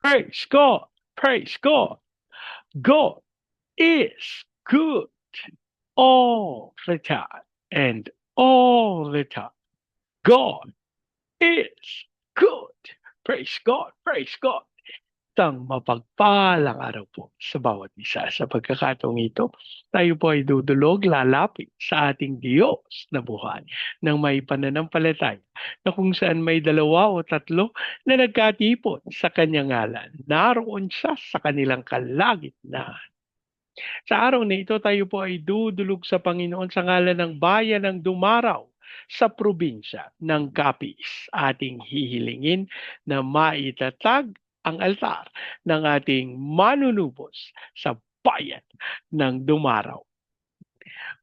Praise God. Praise God. God is good all the time and all the time. God is good. Praise God. Praise God. Isang mapagpalang araw po sa bawat isa. Sa pagkakataong ito, tayo po ay dudulog lalapit sa ating Diyos na buhay ng may pananampalataya na kung saan may dalawa o tatlo na nagkatipon sa kanyang ngalan. Naroon siya sa kanilang kalagitnaan. Sa araw na ito, tayo po ay dudulog sa Panginoon sa ngalan ng bayan ng Dumaraw sa probinsya ng Capiz. Ating hihilingin na maitatag ang altar ng ating manunubos sa bayan ng Dumaraw.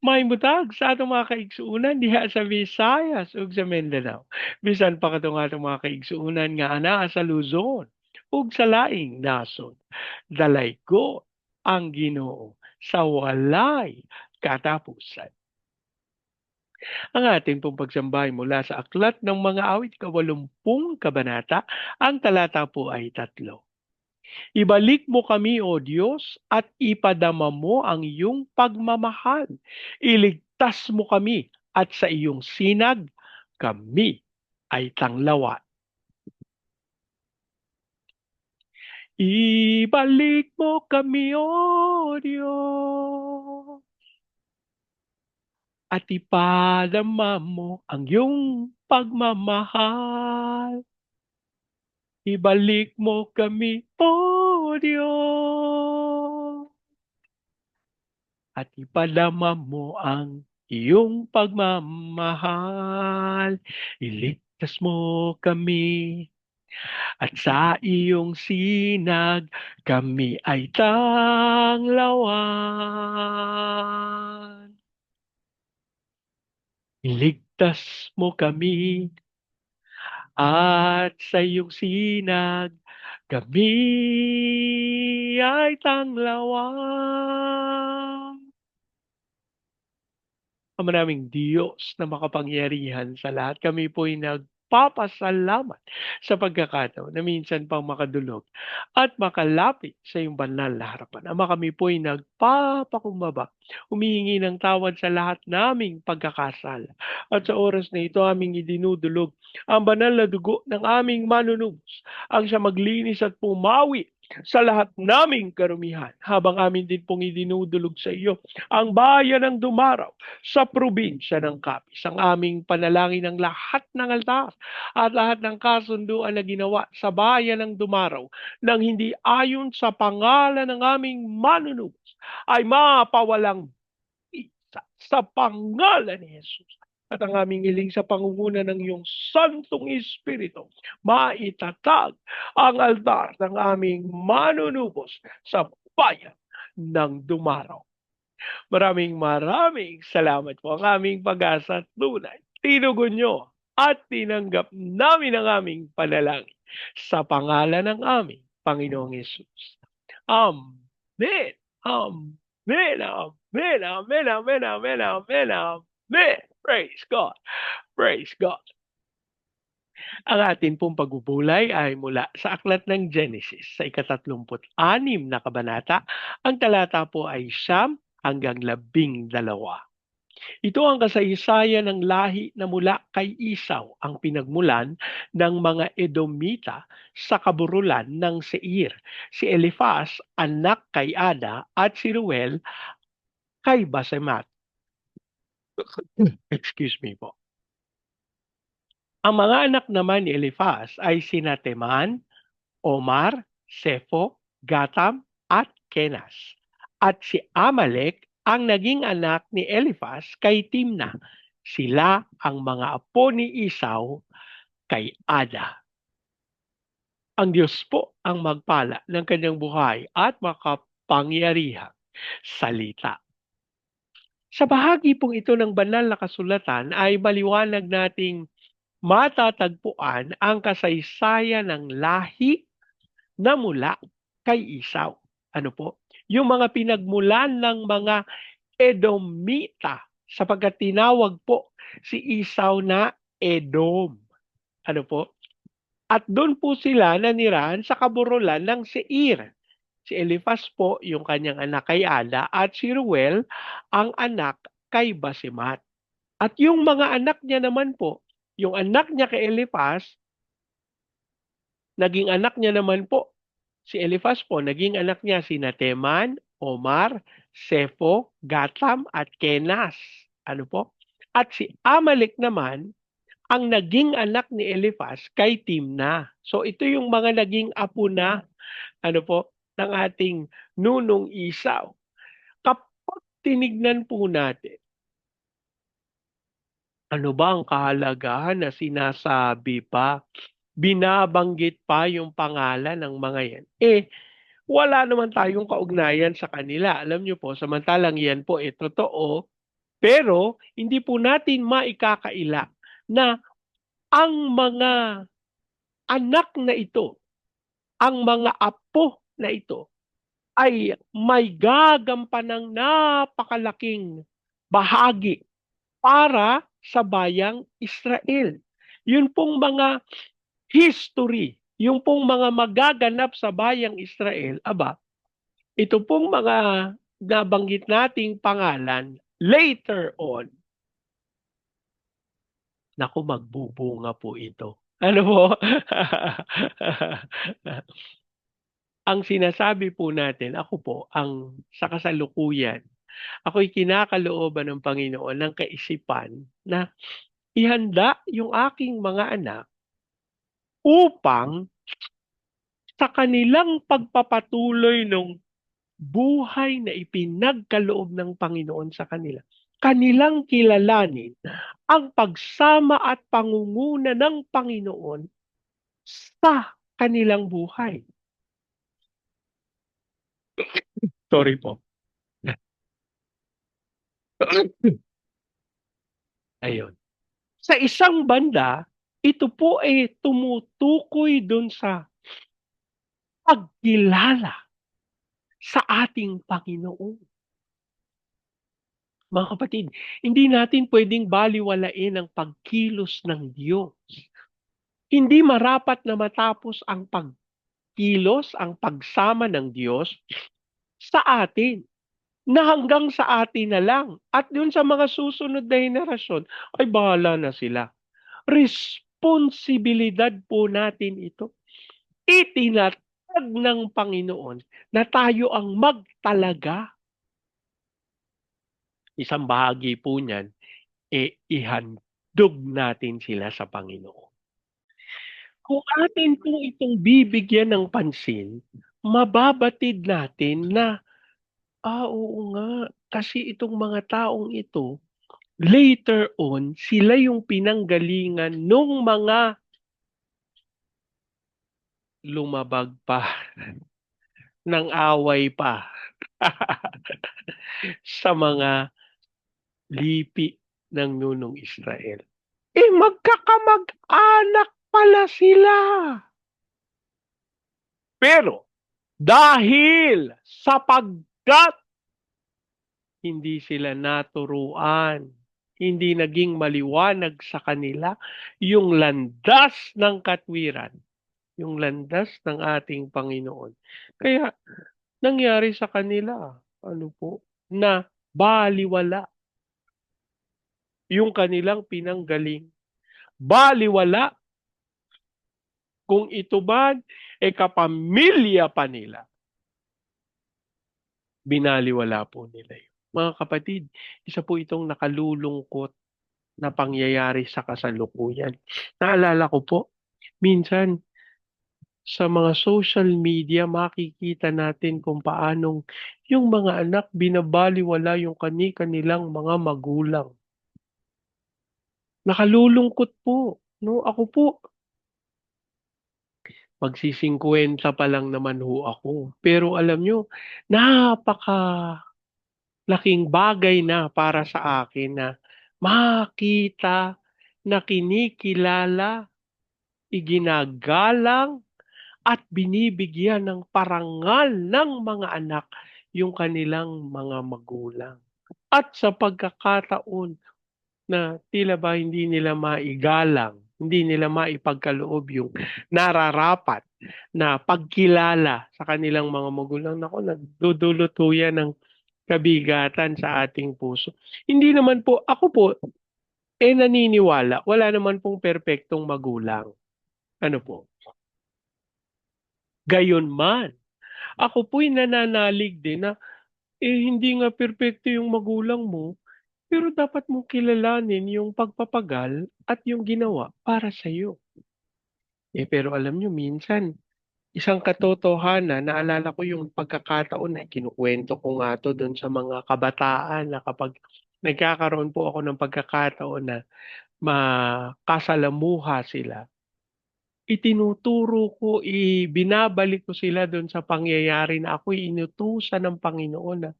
May butag sa atong mga kaigsuunan diha sa Visayas ug sa Mindanao. Bisan pa katong atong mga kaigsuunan nga anaa sa Luzon ug sa laing nasod. Dalay ko ang Ginoo sa walay katapusan. Ang ating pong pagsambay mula sa Aklat ng Mga Awit, 80 kabanata, ang talata po ay 3. Ibalik mo kami, O Diyos, at ipadama mo ang iyong pagmamahal. Iligtas mo kami at sa iyong sinag kami ay tanglawan. Ibalik mo kami, O Diyos, at ipadama mo ang iyong pagmamahal. Ibalik mo kami, O Diyos, at ipadama mo ang iyong pagmamahal. Iligtas mo kami at sa iyong sinag kami ay tanglawan. Iligtas mo kami at sa iyong sinag kami ay tanglawan. Ama naming Diyos na makapangyarihan sa lahat, kami po'y nagpapasalamat sa pagkakataon na minsan pang makadulog at makalapit sa iyong banal na harapan. Ama, kami po'y nagpapakumbaba, humihingi ng tawad sa lahat naming pagkakasala. At sa oras na ito, aming idinudulog ang banal na dugo ng aming manunubos, ang siya maglinis at pumawi sa lahat naming karumihan, habang amin din pong idinudulog sa iyo ang bayan ng Dumaraw sa probinsya ng Capiz. Ang aming panalangin ng lahat ng altar at lahat ng kasunduan na ginawa sa bayan ng Dumaraw nang hindi ayon sa pangalan ng aming manunubos ay mapawalang isa sa pangalan ni Jesus. At ang aming iling sa pangunguna ng iyong Santong Espiritu, maitatag ang altar ng aming manunubos sa bayan ng Dumaraw. Maraming salamat po. Ang aming pag-asa at tunay, tinugon nyo at tinanggap namin ang aming panalangin sa pangalan ng aming Panginoong Yesus. Amen. Amen. Amen. Amen. Amen. Amen. Amen. Amen. Praise God. Praise God. Ang atin pong pagbubulay ay mula sa Aklat ng Genesis sa ika-36 na kabanata. Ang talata po ay 9 hanggang 12. Ito ang kasaysayan ng lahi na mula kay Isaw, ang pinagmulan ng mga Edomita sa kaburulan ng Seir. Si Eliphaz, anak kay Ada, at si Ruel kay Basemat. Excuse me po. Ang mga anak naman ni Eliphaz ay sina Teman, Omar, Sefo, Gatam, at Kenas. At si Amalek ang naging anak ni Eliphaz kay Timna. Sila ang mga apo ni Isaw kay Ada. Ang Diyos po ang magpala ng kanyang buhay at makapangyarihang salita. Sa bahagi pong ito ng banal na kasulatan ay maliwanag nating matatagpuan ang kasaysayan ng lahi na mula kay Isaw. Ano po? Yung mga pinagmulan ng mga Edomita, sapagkat tinawag po si Isaw na Edom. Ano po? At doon po sila nanirahan sa kaburulan ng Seir. Si Eliphaz po, yung kanyang anak kay Ada, at si Ruel, ang anak kay Basimat. At yung mga anak niya naman po, yung anak niya kay Eliphaz, naging anak niya naman po, si Eliphaz po, naging anak niya si Teman, Omar, Sefo, Gatam, at Kenas. Ano po? At si Amalek naman, ang naging anak ni Eliphaz kay Timna. So ito yung mga naging apo na ano po ng ating nunong Isaw. Kapag tinignan po natin, ano ba ang kahalagahan na sinasabi pa, binabanggit pa yung pangalan ng mga yan? Wala naman tayong kaugnayan sa kanila. Alam niyo po, samantalang yan po totoo, pero hindi po natin maikakaila na ang mga anak na ito, ang mga apo na ito, ay may gagampanang napakalaking bahagi para sa bayang Israel. Yun pong mga history, yung pong mga magaganap sa bayang Israel, ito pong mga nabanggit nating pangalan, later on, naku, magbubunga po ito. Ano po? Ang sinasabi po natin, ako po, ang sa kasalukuyan, ako'y kinakalooban ng Panginoon ng kaisipan na ihanda yung aking mga anak upang sa kanilang pagpapatuloy ng buhay na ipinagkaloob ng Panginoon sa kanila, kanilang kilalanin ang pagsama at pangunguna ng Panginoon sa kanilang buhay. Sorry po. Ayun. Sa isang banda, ito po ay tumutukoy dun sa pagkilala sa ating Panginoon. Mga kapatid, hindi natin pwedeng baliwalain ang pagkilos ng Diyos. Hindi marapat na matapos ang pagkilos, ang pagsama ng Diyos sa atin, na hanggang sa atin na lang. At dun sa mga susunod na henerasyon, ay bahala na sila. Responsibilidad po natin ito. Itinatag ng Panginoon na tayo ang magtalaga. Isang bahagi po niyan, ihandog natin sila sa Panginoon. Kung atin po itong bibigyan ng pansin, mababatid natin na, oo nga, kasi itong mga taong ito, later on, sila yung pinanggalingan nung mga lumabag pa, ng away pa, sa mga lipi ng nunong Israel. Magkakamag-anak pala sila. Pero, dahil sapagkat hindi sila naturuan, hindi naging maliwanag sa kanila yung landas ng katwiran, yung landas ng ating Panginoon. Kaya, nangyari sa kanila, na baliwala yung kanilang pinanggaling. Baliwala kung ito man kapamilya pa nila. Binaliwala po nila yun. Mga kapatid, isa po itong nakalulungkot na pangyayari sa kasalukuyan. Naalala ko po, minsan sa mga social media, makikita natin kung paanong yung mga anak binabaliwala yung kani-kanilang mga magulang. Nakalulungkot po. No, ako po, magsisingkwenta pa lang naman ho ako. Pero alam nyo, napaka laking bagay na para sa akin na makita na kinikilala, iginagalang, at binibigyan ng parangal ng mga anak yung kanilang mga magulang. At sa pagkakataon na tila ba hindi nila maigalang Hindi nila maipagkaloob yung nararapat na pagkilala sa kanilang mga magulang. Naku, nagdudulot ho yan ng kabigatan sa ating puso. Hindi naman po, ako po, naniniwala, wala naman pong perpektong magulang. Ano po? Gayon man, ako po'y nananalig din na, hindi nga perpekto yung magulang mo, pero dapat mong kilalanin yung pagpapagal at yung ginawa para sa'yo. Pero alam nyo, minsan, isang katotohanan, naalala ko yung pagkakataon na kinukwento ko nga 'to dun sa mga kabataan na kapag nagkakaroon po ako ng pagkakataon na makasalamuha sila, itinuturo ko, binabalik ko sila dun sa pangyayari na ako'y inutusan ng Panginoon na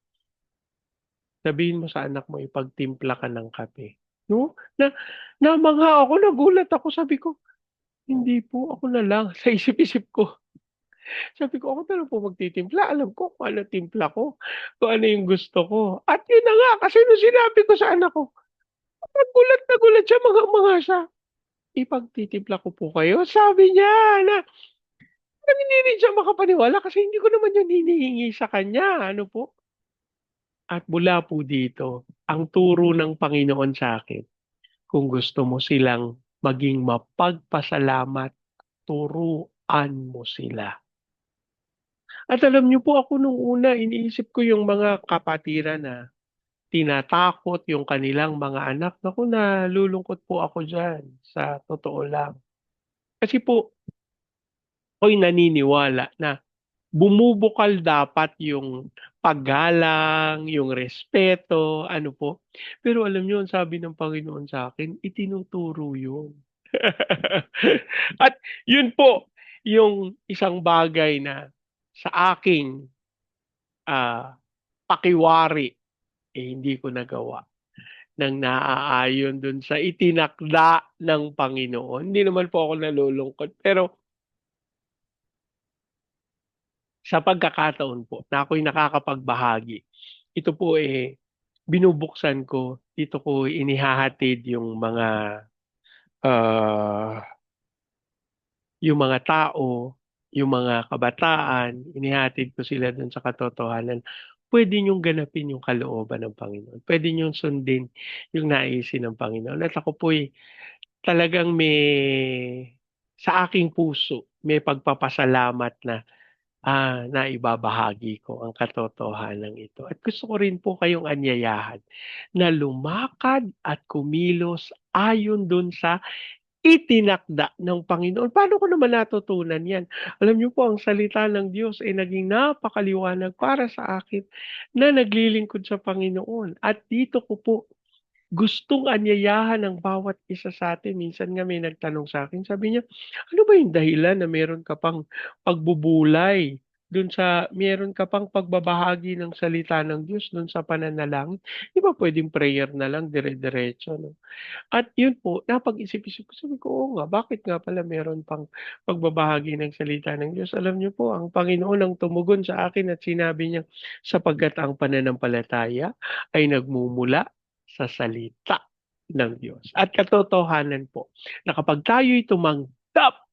sabihin mo sa anak mo ipagtimpla ka ng kape, 'no? Namangha ako, nagulat ako, sabi ko, "Hindi po, ako na lang." Sa isip-isip ko. Sabi ko, "Ako na lang po magtitimpla, alam ko kung ano timpla ko, kung ano yung gusto ko." At yun na nga, kasi nung sinabi ko sa anak ko, nagulat na gulat siya, mangha-mangha siya. "Ipagtitimpla ko po kayo?" Sabi niya na parang hindi rin siya makapaniwala kasi hindi ko naman yun hinihingi sa kanya, ano po. At mula po dito, ang turo ng Panginoon sa akin, kung gusto mo silang maging mapagpasalamat, turuan mo sila. At alam niyo po, ako nung una iniisip ko yung mga kapatiran na tinatakot yung kanilang mga anak. Naku, nalulungkot po ako diyan, sa totoo lang. Kasi po ako'y naniniwala na bumubukal dapat yung paggalang, yung respeto, ano po. Pero alam niyo ang sabi ng Panginoon sa akin, itinuturo yun. At yun po yung isang bagay na sa aking, ah, pakiwari, hindi ko nagawa ng naaayon dun sa itinakda ng Panginoon. Hindi naman po ako nalulungkot, pero sa pagkakataon po na ako'y nakakapagbahagi, ito po, binubuksan ko, dito ko inihahatid ah, yung mga tao, yung mga kabataan, inihatid ko sila dun sa katotohanan. Puwede niyong ganapin yung kalooban ng Panginoon. Puwede niyong sundin yung naisin ng Panginoon at ako po'y talagang sa aking puso may pagpapasalamat na, naibabahagi ko ang katotohanan ito. At gusto ko rin po kayong anyayahan na lumakad at kumilos ayon dun sa itinakda ng Panginoon. Paano ko naman natutunan 'yan? Alam niyo po ang salita ng Diyos ay naging napakaliwanag para sa akin na naglilingkod sa Panginoon at dito ko po gustong anyayahan ng bawat isa sa atin. Minsan nga may nagtanong sa'kin, sabi niya, "Ano ba yung dahilan na meron ka pang pagbubulay meron ka pang pagbabahagi ng salita ng Diyos dun sa pananalangin? 'Di ba puwedeng prayer na lang dire-diretso 'no?" At yun po, napag-isip-isip ko, sabi ko, "Oo nga, bakit nga pala meron pang pagbabahagi ng salita ng Diyos?" Alam niyo po, ang Panginoon ang tumugon sa akin at sinabi niya, "Sapagkat ang pananampalataya ay nagmumula sa salita ng Diyos." At katotohanan po na kapag tayo'y tumanggap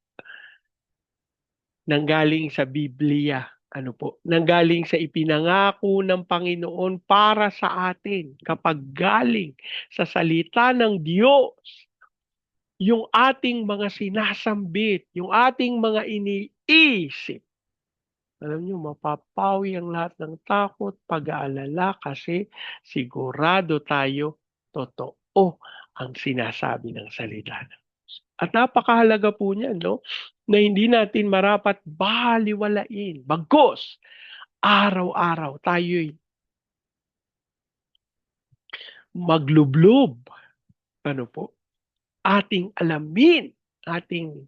nanggaling sa Biblia, ano po, nanggaling sa ipinangako ng Panginoon para sa atin, kapag galing sa salita ng Diyos, yung ating mga sinasambit, yung ating mga iniisip, alam niyo mapapawi ang lahat ng takot, pag-aalala kasi sigurado tayo totoo ang sinasabi ng salita ng Diyos. At napakahalaga po niyan 'no, na hindi natin marapat balewalain, bagkus araw-araw tayo'y maglublob, ano po, ating alamin, ating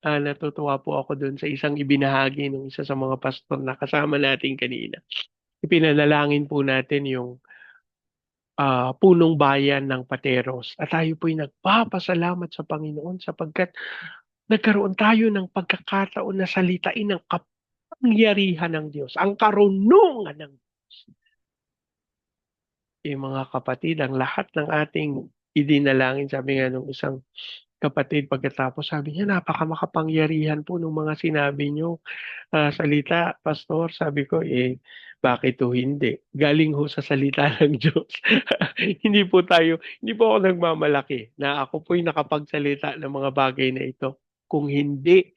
natutuwa po ako dun sa isang ibinahagi ng isa sa mga pastor na kasama natin kanina. Ipinanalangin po natin yung, punong bayan ng Pateros at tayo po'y nagpapasalamat sa Panginoon sapagkat nagkaroon tayo ng pagkakataon na salitain ang kapangyarihan ng Diyos, ang karunungan ng mga kapatid, ang lahat ng ating idinalangin, sabi nga nung isang kapatid, pagkatapos sabi niya, napakamakapangyarihan po ng mga sinabi niyo. Salita, pastor, sabi ko, bakit ho hindi? Galing ho sa salita ng Diyos. Hindi po ako nagmamalaki na ako po'y nakapagsalita ng mga bagay na ito. Kung hindi,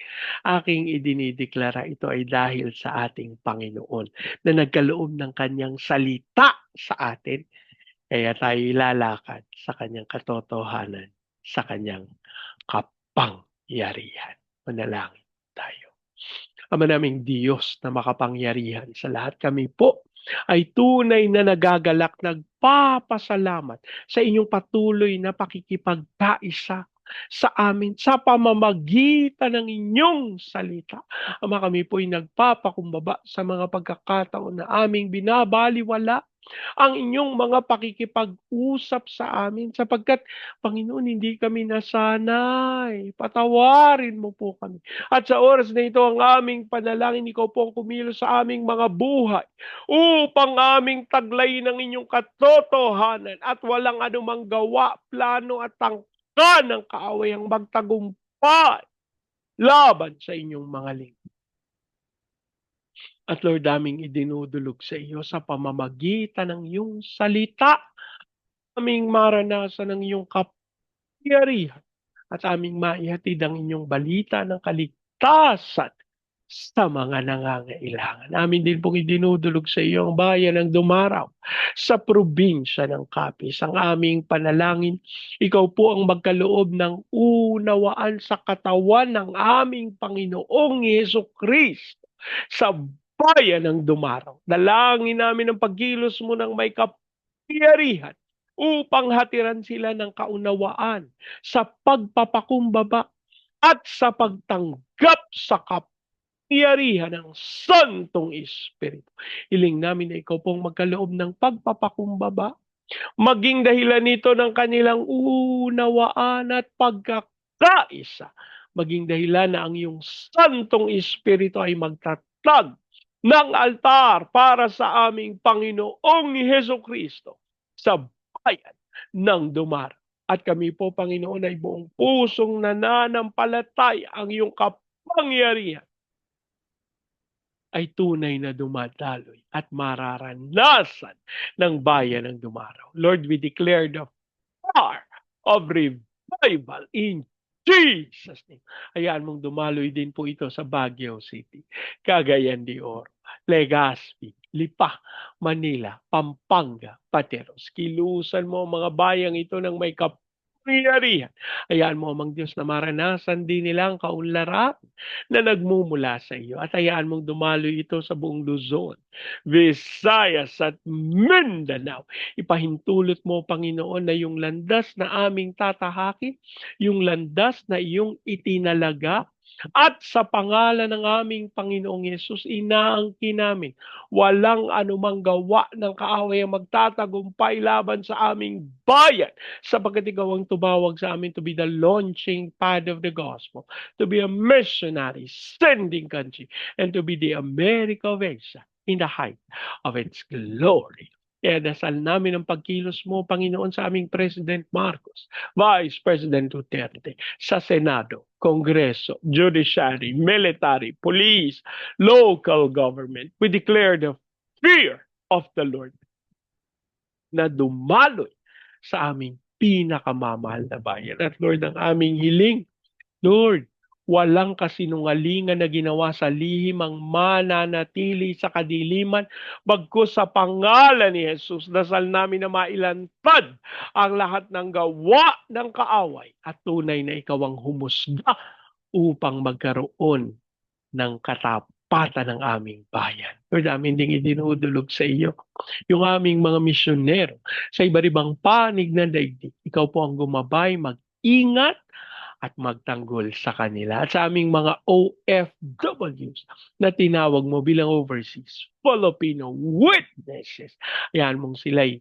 aking idinideklara ito ay dahil sa ating Panginoon na nagkaloob ng kanyang salita sa atin. Kaya tayo ilalakad sa kanyang katotohanan, sa kanyang kapangyarihan. Manalangin tayo. Ama naming Diyos na makapangyarihan sa lahat, kami po ay tunay na nagagalak, nagpapasalamat sa inyong patuloy na pakikipagkaisa sa amin sa pamamagitan ng inyong salita. Ama, kami po ay nagpapakumbaba sa mga pagkakataon na aming binabaliwala ang inyong mga pakikipag-usap sa amin sapagkat, Panginoon, hindi kami nasanay. Patawarin mo po kami. At sa oras na ito, ang aming panalangin, ikaw po ang kumilos sa aming mga buhay upang aming taglay ng inyong katotohanan at walang anumang gawa, plano at tangka ng kaaway ang magtagumpay laban sa inyong mga lingkod. At Lord, aming idinudulog sa iyo sa pamamagitan ng iyong salita, aming maranasan ng iyong kapangyarihan at aming maihatid ang inyong balita ng kaligtasan sa mga nangangailangan. Amin din pong idinudulog sa iyo ang bayan ng Dumaraw sa probinsya ng Capiz. Ang aming panalangin, ikaw po ang magkaloob ng unawaan sa katawan ng aming Panginoong Hesukristo sa bayan ng Dumaraw. Dalangin namin ang pagkilos mo ng may kapangyarihan upang hatiran sila ng kaunawaan sa pagpapakumbaba at sa pagtanggap sa kapangyarihan ng Santong Espiritu. Hiling namin na ikaw pong magkaloob ng pagpapakumbaba, maging dahilan nito ng kanilang unawaan at pagkakaisa, maging dahilan na ang iyong Santong Espiritu ay magtatag ng altar para sa aming Panginoong Hesukristo sa bayan ng Dumaraw. At kami po, Panginoon, ay buong pusong nananampalataya ang iyong kapangyarihan ay tunay na dumadaloy at mararanasan ng bayan ng Dumaraw. Lord, we declare the power of revival in Jesus' name. Hayaan mong dumaloy din po ito sa Baguio City, Cagayan de Oro, Legazpi, Lipa, Manila, Pampanga, Pateros. Kilusan mo ang mga bayang ito ng may kapangyarihan. Hayaan mo, amang Diyos, na maranasan din nilang kaunlaran na nagmumula sa iyo. At hayaan mong dumaloy ito sa buong Luzon, Visayas at Mindanao. Ipahintulot mo, Panginoon, na yung landas na aming tatahakin, yung landas na iyong itinalaga, at sa pangalan ng aming Panginoong Yesus, inaangkin namin, walang anumang gawa ng kaaway ang magtatagumpay laban sa aming bayan, sapagkat ikaw ang tumawag sa amin to be the launching pad of the gospel, to be a missionary, sending country, and to be the America of Asia in the height of its glory. Kaya dasal namin ang pagkilos mo, Panginoon, sa aming President Marcos, Vice President Duterte, sa Senado, Kongreso, Judiciary, Military, Police, local government. We declare the fear of the Lord na dumaloy sa aming pinakamamahal na bayan. At Lord, ang aming hiling, Lord, walang kasinungalingan na ginawa sa lihim ang mananatili sa kadiliman, bagkus sa pangalan ni Jesus, dasal namin na mailantad ang lahat ng gawa ng kaaway at tunay na ikaw ang humusga upang magkaroon ng katapatan ng aming bayan. Lord, amin ding idinudulog sa iyo yung aming mga misyonero sa iba't-ibang panig ng daigdig. Ikaw po ang gumabay, mag-ingat at magtanggol sa kanila. At sa aming mga OFWs na tinawag mo bilang overseas Filipino witnesses, ayan mong sila'y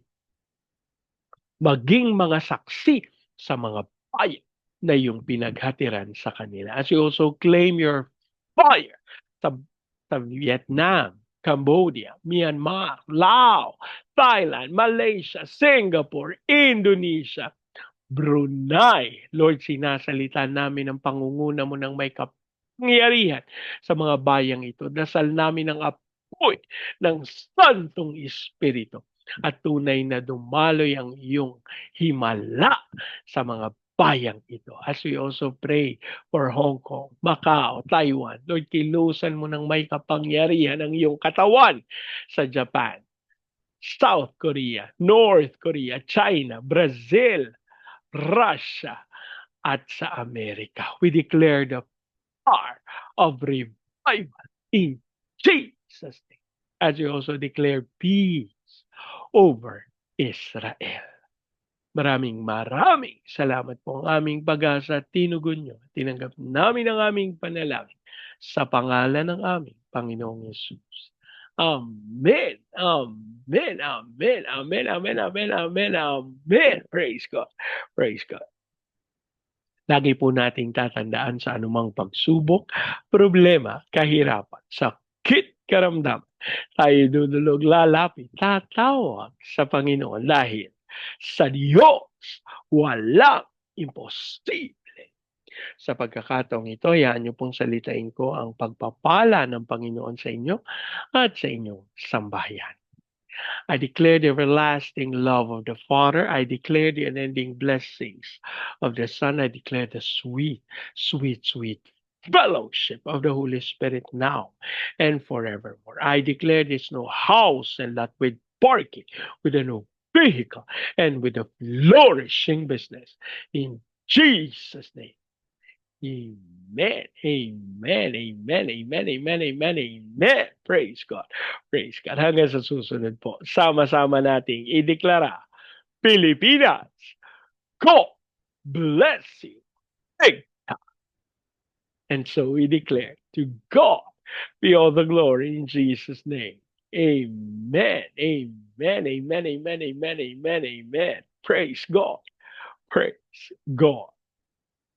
maging mga saksi sa mga bayan na iyong pinaghatiran sa kanila. As you also claim your fire sa Vietnam, Cambodia, Myanmar, Laos, Thailand, Malaysia, Singapore, Indonesia, Brunei. Lord, sinasalita namin ang pangunguna mo ng may kapangyarihan sa mga bayang ito. Dasal namin ang apoy ng Santong Espiritu at tunay na dumaloy ang iyong himala sa mga bayang ito. As we also pray for Hong Kong, Macau, Taiwan, Lord, kilusan mo ng may kapangyarihan ang iyong katawan sa Japan, South Korea, North Korea, China, Brazil, Russia, at sa Amerika. We declare the power of revival in Jesus' name. As we also declare peace over Israel. Maraming salamat po ang aming pag-asa at tinugon nyo. Tinanggap namin ang aming panalangin sa pangalan ng aming Panginoong Yesus. Amen. Amen. Amen. Amen. Amen. Amen. Amen. Amen. Praise God. Praise God. Lagi po nating tatandaan sa anumang pagsubok, problema, kahirapan, sakit, karamdaman. Tayo dudulog, lalapit, tatawag sa Panginoon dahil sa Diyos walang imposible. Sa pagkakataong ito, hayaan niyo pong salitain ko ang pagpapala ng Panginoon sa inyo at sa inyong sambahayan. I declare the everlasting love of the Father. I declare the unending blessings of the Son. I declare the sweet, sweet, sweet fellowship of the Holy Spirit now and forevermore. I declare there's no house and lot with parking, with a no vehicle, and with a flourishing business. In Jesus' name. Amen. Amen. Amen. Amen. Amen. Amen. Amen. Praise God. Praise God. Hanggang sa susunod po, sama-sama nating ideklara, Pilipinas, God bless you. Big time. And so we declare to God be all the glory in Jesus' name. Amen. Amen. Amen. Amen. Amen. Amen. Amen. Praise God. Praise God.